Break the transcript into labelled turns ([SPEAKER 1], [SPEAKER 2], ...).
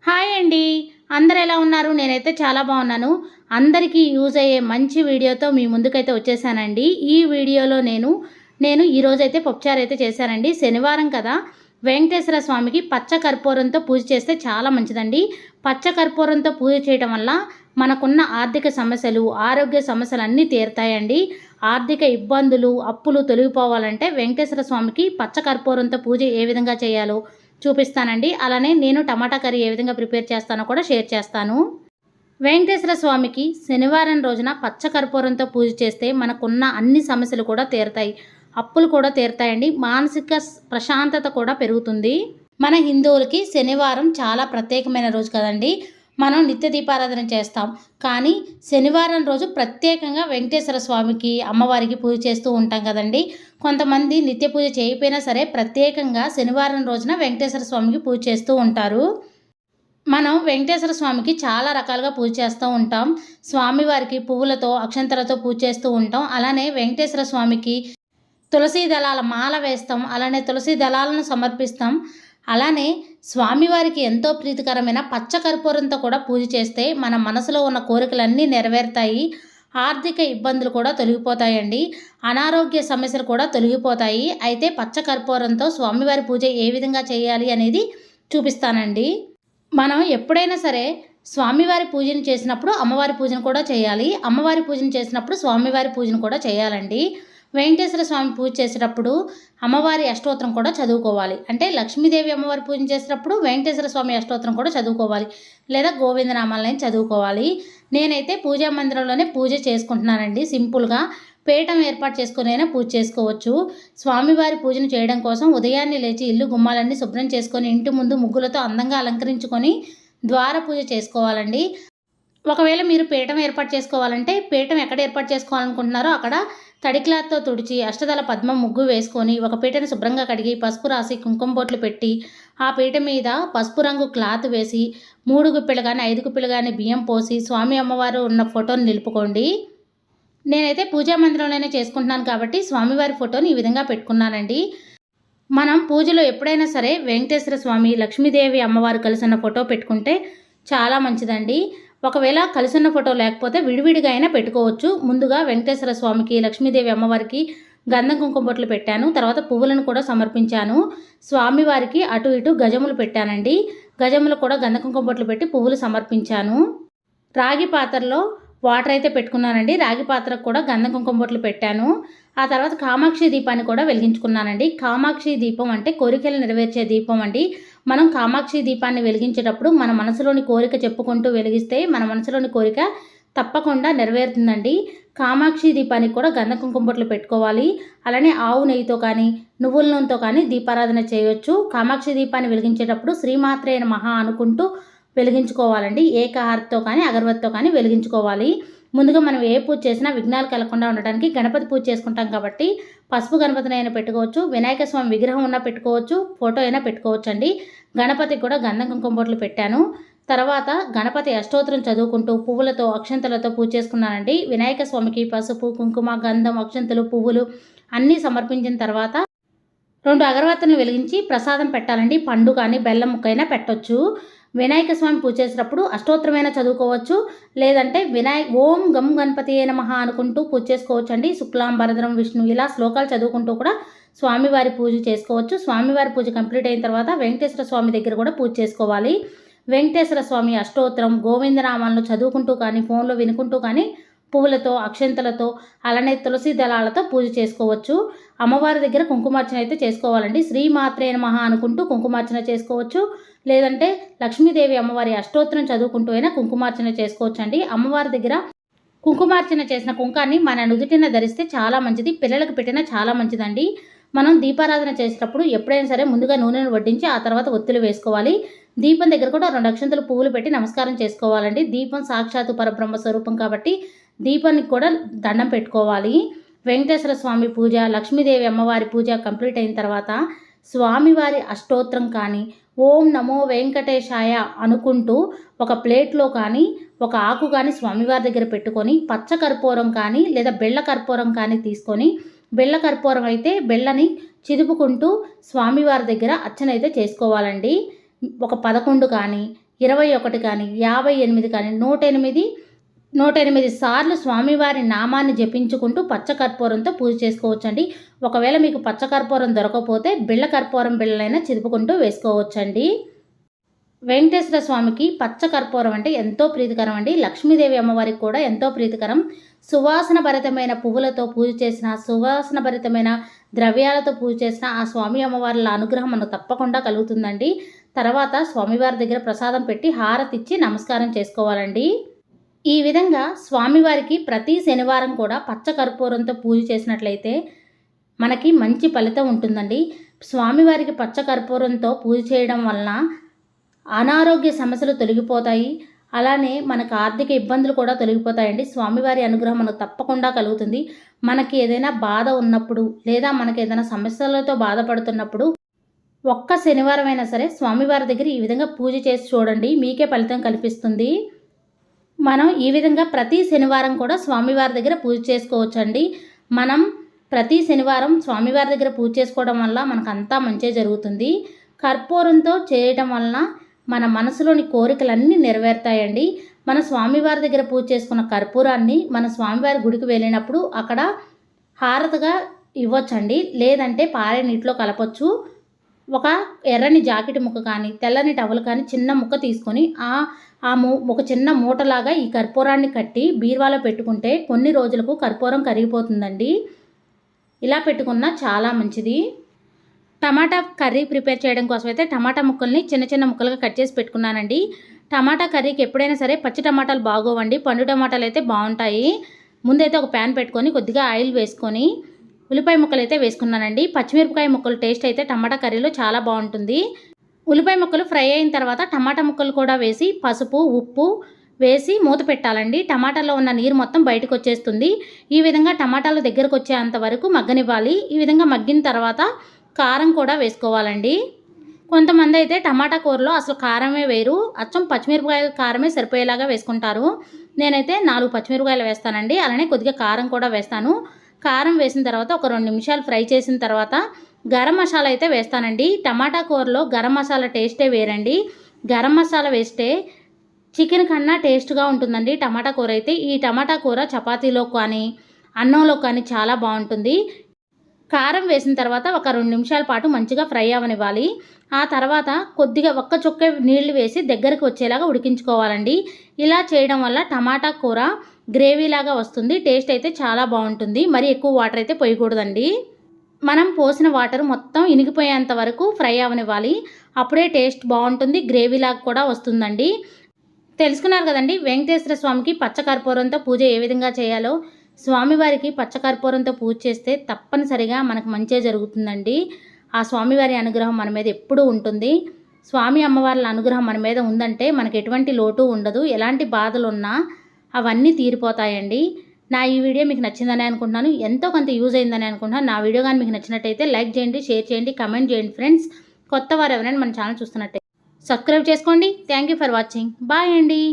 [SPEAKER 1] Hi అండి. అందరూ ఎలా ఉన్నారు? నేనైతే చాలా బాగున్నాను. అందరికీ యూజ్ అయ్యే మంచి వీడియోతో మీ ముందుకైతే వచ్చేసానండి. ఈ వీడియోలో నేను ఈరోజైతే పప్పుచారు అయితే చేశానండి. శనివారం కదా, వెంకటేశ్వర స్వామికి పచ్చ కర్పూరంతో పూజ చేస్తే చాలా మంచిదండి. పచ్చ కర్పూరంతో పూజ చేయడం వల్ల మనకున్న ఆర్థిక సమస్యలు, ఆరోగ్య సమస్యలు అన్నీ తీరుతాయండి. ఆర్థిక ఇబ్బందులు, అప్పులు తొలగిపోవాలంటే వెంకటేశ్వర స్వామికి పచ్చ కర్పూరంతో పూజ ఏ విధంగా చేయాలో చూపిస్తానండి. అలానే నేను టమాటా కర్రీ ఏ విధంగా ప్రిపేర్ చేస్తానో కూడా షేర్ చేస్తాను. వెంకటేశ్వర స్వామికి శనివారం రోజున పచ్చ కర్పూరంతో పూజ చేస్తే మనకున్న అన్ని సమస్యలు కూడా తీరుతాయి. అప్పులు కూడా తీరుతాయండి. మానసిక ప్రశాంతత కూడా పెరుగుతుంది. మన హిందువులకి శనివారం చాలా ప్రత్యేకమైన రోజు కదండి. మనం నిత్య దీపారాధన చేస్తాం. కానీ శనివారం రోజు ప్రత్యేకంగా వెంకటేశ్వర స్వామికి, అమ్మవారికి పూజ చేస్తూ ఉంటాం కదండి. కొంతమంది నిత్య పూజ చేయకపోయినా సరే ప్రత్యేకంగా శనివారం రోజున వెంకటేశ్వర స్వామికి పూజ చేస్తూ ఉంటారు. మనం వెంకటేశ్వర స్వామికి చాలా రకాలుగా పూజ చేస్తూ ఉంటాం. స్వామివారికి పువ్వులతో, అక్షంతలతో పూజ చేస్తూ ఉంటాం. అలానే వెంకటేశ్వర స్వామికి తులసీ దళాల మాల వేస్తాం. అలానే తులసీ దళాలను సమర్పిస్తాం. అలానే స్వామివారికి ఎంతో ప్రీతికరమైన పచ్చ కర్పూరంతో కూడా పూజ చేస్తే మన మనసులో ఉన్న కోరికలన్నీ నెరవేరుతాయి. ఆర్థిక ఇబ్బందులు కూడా తొలగిపోతాయండి. అనారోగ్య సమస్యలు కూడా తొలగిపోతాయి. అయితే పచ్చ కర్పూరంతో స్వామివారి పూజ ఏ విధంగా చేయాలి అనేది చూపిస్తానండి. మనం ఎప్పుడైనా సరే స్వామివారి పూజను చేసినప్పుడు అమ్మవారి పూజను కూడా చేయాలి. అమ్మవారి పూజను చేసినప్పుడు స్వామివారి పూజను కూడా చేయాలండి. వెంకటేశ్వర స్వామి పూజ చేసేటప్పుడు అమ్మవారి అష్టోత్తరం కూడా చదువుకోవాలి. అంటే లక్ష్మీదేవి అమ్మవారి పూజ చేసేటప్పుడు వెంకటేశ్వర స్వామి అష్టోత్తరం కూడా చదువుకోవాలి, లేదా గోవిందనామాలని చదువుకోవాలి. నేనైతే పూజా మందిరంలోనే పూజ చేసుకుంటున్నానండి. సింపుల్గా పీఠం ఏర్పాటు చేసుకుని అయినా పూజ చేసుకోవచ్చు. స్వామివారి పూజను చేయడం కోసం ఉదయాన్నే లేచి ఇల్లు గుమ్మాలన్నీ శుభ్రం చేసుకొని ఇంటి ముందు ముగ్గులతో అందంగా అలంకరించుకొని ద్వార పూజ చేసుకోవాలండి. ఒకవేళ మీరు పీఠం ఏర్పాటు చేసుకోవాలంటే పీఠం ఎక్కడ ఏర్పాటు చేసుకోవాలనుకుంటున్నారో అక్కడ తడి క్లాత్తో తుడిచి అష్టదళ పద్మం ముగ్గు వేసుకొని ఒక పీటను శుభ్రంగా కడిగి పసుపు రాసి కుంకుమ బొట్లు పెట్టి ఆ పీట మీద పసుపు రంగు క్లాత్ వేసి 3 గుప్పెలు కానీ 5 గుప్పెలు కానీ బియ్యం పోసి స్వామి అమ్మవారు ఉన్న ఫోటోని నిలుపుకోండి. నేనైతే పూజా మందిరంలోనే చేసుకుంటున్నాను కాబట్టి స్వామివారి ఫోటోని ఈ విధంగా పెట్టుకున్నానండి. మనం పూజలో ఎప్పుడైనా సరే వెంకటేశ్వర స్వామి, లక్ష్మీదేవి అమ్మవారు కలిసిన ఫోటో పెట్టుకుంటే చాలా మంచిదండి. ఒకవేళ కలిసిన ఫోటో లేకపోతే విడివిడిగా అయినా పెట్టుకోవచ్చు. ముందుగా వెంకటేశ్వర స్వామికి, లక్ష్మీదేవి అమ్మవారికి గంధం కుంకుమ బొట్లు పెట్టాను. తర్వాత పువ్వులను కూడా సమర్పించాను. స్వామివారికి అటు ఇటు గజములు పెట్టానండి. గజములు కూడా గంధం కుంకుమ బొట్లు పెట్టి పువ్వులు సమర్పించాను. రాగి పాత్రలో వాటర్ అయితే పెట్టుకున్నానండి. రాగి పాత్రకు కూడా గంధం కుంకుమ బొట్లు పెట్టాను. ఆ తర్వాత కామాక్షి దీపాన్ని కూడా వెలిగించుకున్నానండి. కామాక్షి దీపం అంటే కోరికలు నెరవేర్చే దీపం అండి. మనం కామాక్షి దీపాన్ని వెలిగించేటప్పుడు మన మనసులోని కోరిక చెప్పుకుంటూ వెలిగిస్తే మన మనసులోని కోరిక తప్పకుండా నెరవేరుతుందండి. కామాక్షి దీపానికి కూడా గంధం కుంకుమ బొట్లు పెట్టుకోవాలి. అలానే ఆవు నెయ్యితో కానీ నువ్వుల నూనెతో కానీ దీపారాధన చేయొచ్చు. కామాక్షి దీపాన్ని వెలిగించేటప్పుడు శ్రీమాత్రే నమః అనుకుంటూ వెలిగించుకోవాలండి. ఏకహారతితో కానీ అగరబత్తితో కానీ వెలిగించుకోవాలి. ముందుగా మనం ఏ పూజ చేసినా విఘ్నాలు కలగకుండా ఉండడానికి గణపతి పూజ చేసుకుంటాం కాబట్టి పసుపు గణపతిని అయినా పెట్టుకోవచ్చు, వినాయక స్వామి విగ్రహం ఉన్నా పెట్టుకోవచ్చు, ఫోటో అయినా పెట్టుకోవచ్చు అండి. గణపతికి కూడా గంధం కుంకుమ బొట్లు పెట్టాను. తర్వాత గణపతి అష్టోత్తరం చదువుకుంటూ పువ్వులతో, అక్షంతలతో పూజ చేసుకున్నానండి. వినాయక స్వామికి పసుపు, కుంకుమ, గంధం, అక్షంతలు, పువ్వులు అన్నీ సమర్పించిన తర్వాత 2 అగరబత్తులను వెలిగించి ప్రసాదం పెట్టాలండి. పండు కానీ బెల్లం ముక్కైనా పెట్టొచ్చు. వినాయక స్వామి పూజ చేసేటప్పుడు అష్టోత్తరమైనా చదువుకోవచ్చు, లేదంటే ఓం గం గణపతియే నమః అనుకుంటూ పూజ చేసుకోవచ్చు అండి. శుక్లాం భరద్రం విష్ణు ఇలా శ్లోకాలు చదువుకుంటూ కూడా స్వామివారి పూజ చేసుకోవచ్చు. స్వామివారి పూజ కంప్లీట్ అయిన తర్వాత వెంకటేశ్వర స్వామి దగ్గర కూడా పూజ చేసుకోవాలి. వెంకటేశ్వర స్వామి అష్టోత్తరం, గోవిందనామాలను చదువుకుంటూ కానీ ఫోన్లో వినుకుంటూ కానీ పువ్వులతో, అక్షంతలతో, అలానే తులసి దళాలతో పూజ చేసుకోవచ్చు. అమ్మవారి దగ్గర కుంకుమార్చన అయితే చేసుకోవాలండి. శ్రీమాత్రే నమః అనుకుంటూ కుంకుమార్చన చేసుకోవచ్చు, లేదంటే లక్ష్మీదేవి అమ్మవారి అష్టోత్తరం చదువుకుంటూ అయినా కుంకుమార్చన చేసుకోవచ్చు అండి. అమ్మవారి దగ్గర కుంకుమార్చన చేసిన కుంకాన్ని మన నుదుటిన ధరిస్తే చాలా మంచిది. పిల్లలకు పెట్టినా చాలా మంచిదండి. మనం దీపారాధన చేసేటప్పుడు ఎప్పుడైనా సరే ముందుగా నూనెను వడ్డించి ఆ తర్వాత ఒత్తులు వేసుకోవాలి. దీపం దగ్గర కూడా 2 అక్షంతలు పువ్వులు పెట్టి నమస్కారం చేసుకోవాలండి. దీపం సాక్షాత్తు పరబ్రహ్మ స్వరూపం కాబట్టి దీపానికి కూడా దండం పెట్టుకోవాలి. వెంకటేశ్వర స్వామి పూజ, లక్ష్మీదేవి అమ్మవారి పూజ కంప్లీట్ అయిన తర్వాత స్వామివారి అష్టోత్తరం కానీ ఓం నమో వెంకటేశాయ అనుకుంటూ ఒక ప్లేట్లో కానీ ఒక ఆకు కానీ స్వామివారి దగ్గర పెట్టుకొని పచ్చ కర్పూరం కానీ లేదా బెల్ల కర్పూరం కానీ తీసుకొని, బెల్ల కర్పూరం అయితే బెల్లని చిదుపుకుంటూ స్వామివారి దగ్గర అర్చన అయితే చేసుకోవాలండి. ఒక 11 కానీ 21 కానీ 58 కానీ 108 సార్లు స్వామివారి నామాన్ని జపించుకుంటూ పచ్చకర్పూరంతో పూజ చేసుకోవచ్చండి. ఒకవేళ మీకు పచ్చకర్పూరం దొరకకపోతే బిళ్ళ కర్పూరం బిళ్ళైనా చిదుపుకుంటూ వేసుకోవచ్చండి. వెంకటేశ్వర స్వామికి పచ్చకర్పూరం అంటే ఎంతో ప్రీతికరం అండి. లక్ష్మీదేవి అమ్మవారికి కూడా ఎంతో ప్రీతికరం. సువాసన భరితమైన పువ్వులతో పూజ చేసిన, సువాసన భరితమైన ద్రవ్యాలతో పూజ చేసిన ఆ స్వామి అమ్మవార్ల అనుగ్రహం మనకు తప్పకుండా కలుగుతుందండి. తర్వాత స్వామివారి దగ్గర ప్రసాదం పెట్టి హారతిచ్చి నమస్కారం చేసుకోవాలండి. ఈ విధంగా స్వామివారికి ప్రతి శనివారం కూడా పచ్చకర్పూరంతో పూజ చేసినట్లయితే మనకి మంచి ఫలితం ఉంటుందండి. స్వామివారికి పచ్చకర్పూరంతో పూజ చేయడం వలన అనారోగ్య సమస్యలు తొలగిపోతాయి. అలానే మనకు ఆర్థిక ఇబ్బందులు కూడా తొలగిపోతాయండి. స్వామివారి అనుగ్రహం మనకు తప్పకుండా కలుగుతుంది. మనకి ఏదైనా బాధ ఉన్నప్పుడు లేదా మనకి ఏదైనా సమస్యలతో బాధపడుతున్నప్పుడు ఒక్క శనివారం అయినా సరే స్వామివారి దగ్గర ఈ విధంగా పూజ చేసి చూడండి, మీకే ఫలితం కల్పిస్తుంది. మనం ఈ విధంగా ప్రతి శనివారం కూడా స్వామివారి దగ్గర పూజ చేసుకోవచ్చండి. మనం ప్రతి శనివారం స్వామివారి దగ్గర పూజ చేసుకోవడం వల్ల మనకు అంతా మంచి జరుగుతుంది. కర్పూరంతో చేయటం వలన మన మనసులోని కోరికలన్నీ నెరవేరుతాయండి. మన స్వామివారి దగ్గర పూజ చేసుకున్న కర్పూరాన్ని మన స్వామివారి గుడికి వెళ్ళినప్పుడు అక్కడ హారతిగా ఇవ్వచ్చండి. లేదంటే పారే నీటిలో కలపచ్చు. ఒక ఎర్రని జాకెట్ ముక్క కానీ తెల్లని టవల్ కానీ చిన్న ముక్క తీసుకొని ఒక చిన్న మూటలాగా ఈ కర్పూరాన్ని కట్టి బీరువాలో పెట్టుకుంటే కొన్ని రోజులకు కర్పూరం కరిగిపోతుందండి. ఇలా పెట్టుకున్నా చాలా మంచిది. టమాటా కర్రీ ప్రిపేర్ చేయడం కోసం అయితే టమాటా ముక్కల్ని చిన్న చిన్న ముక్కలుగా కట్ చేసి పెట్టుకున్నానండి. టమాటా కర్రీకి ఎప్పుడైనా సరే పచ్చి టమాటాలు బాగోవండి, పండు టమాటాలు అయితే బాగుంటాయి. ముందైతే ఒక ప్యాన్ పెట్టుకొని కొద్దిగా ఆయిల్ వేసుకొని ఉల్లిపాయ ముక్కలు అయితే వేసుకున్నానండి. పచ్చిమిరపకాయ ముక్కలు టేస్ట్ అయితే టమాటా కర్రీలో చాలా బాగుంటుంది. ఉల్లిపాయ ముక్కలు ఫ్రై అయిన తర్వాత టమాటా ముక్కలు కూడా వేసి పసుపు ఉప్పు వేసి మూత పెట్టాలండి. టమాటాలో ఉన్న నీరు మొత్తం బయటకు వచ్చేస్తుంది. ఈ విధంగా టమాటాలు దగ్గరకు వచ్చేంత వరకు మగ్గనివ్వాలి. ఈ విధంగా మగ్గిన తర్వాత కారం కూడా వేసుకోవాలండి. కొంతమంది అయితే టమాటా కూరలో అసలు కారమే వేయరు, అచ్చం పచ్చిమిరపకాయల కారమే సరిపోయేలాగా వేసుకుంటారు. నేనైతే 4 పచ్చిమిరపకాయలు వేస్తానండి. అలానే కొద్దిగా కారం కూడా వేస్తాను. కారం వేసిన తర్వాత ఒక 2 నిమిషాలు ఫ్రై చేసిన తర్వాత గరం మసాలా అయితే వేస్తానండి. టమాటా కూరలో గరం మసాలా టేస్టే వేరండి. గరం మసాలా వేస్తే చికెన్ కన్నా టేస్ట్గా ఉంటుందండి టమాటా కూర అయితే. ఈ టమాటా కూర చపాతీలో కానీ అన్నంలో కానీ చాలా బాగుంటుంది. కారం వేసిన తర్వాత ఒక 2 నిమిషాల పాటు మంచిగా ఫ్రై అవ్వనివ్వాలి. ఆ తర్వాత కొద్దిగా ఒక్క చుక్క నీళ్లు వేసి దగ్గరికి వచ్చేలాగా ఉడికించుకోవాలండి. ఇలా చేయడం వల్ల టమాటా కూర గ్రేవీలాగా వస్తుంది. టేస్ట్ అయితే చాలా బాగుంటుంది. మరి ఎక్కువ వాటర్ అయితే పోయకూడదండి. మనం పోసిన వాటర్ మొత్తం ఇనిగిపోయేంత వరకు ఫ్రై అవ్వనివ్వాలి. అప్పుడే టేస్ట్ బాగుంటుంది, గ్రేవీలాగా కూడా వస్తుందండి. తెలుసుకున్నారు కదండి వెంకటేశ్వర స్వామికి పచ్చకర్పూరంతో పూజ ఏ విధంగా చేయాలో. స్వామివారికి పచ్చకర్పూరంతో పూజ చేస్తే తప్పనిసరిగా మనకు మంచే జరుగుతుందండి. ఆ స్వామివారి అనుగ్రహం మన మీద ఎప్పుడూ ఉంటుంది. స్వామి అమ్మవార్ల అనుగ్రహం మన మీద ఉందంటే మనకు ఎటువంటి లోటు ఉండదు. ఎలాంటి బాధలు ఉన్నా అవన్నీ తీరిపోతాయండి. నా ఈ వీడియో మీకు నచ్చిందని అనుకుంటున్నాను. ఎంతో కొంత యూజ్ అయిందని అనుకుంటున్నాను. నా వీడియో కానీ మీకు నచ్చినట్టయితే లైక్ చేయండి, షేర్ చేయండి, కమెంట్ చేయండి ఫ్రెండ్స్. కొత్త వారు ఎవరైనా మన ఛానల్ చూస్తున్నట్టయితే సబ్స్క్రైబ్ చేసుకోండి. Thank you for watching. Bye అండి.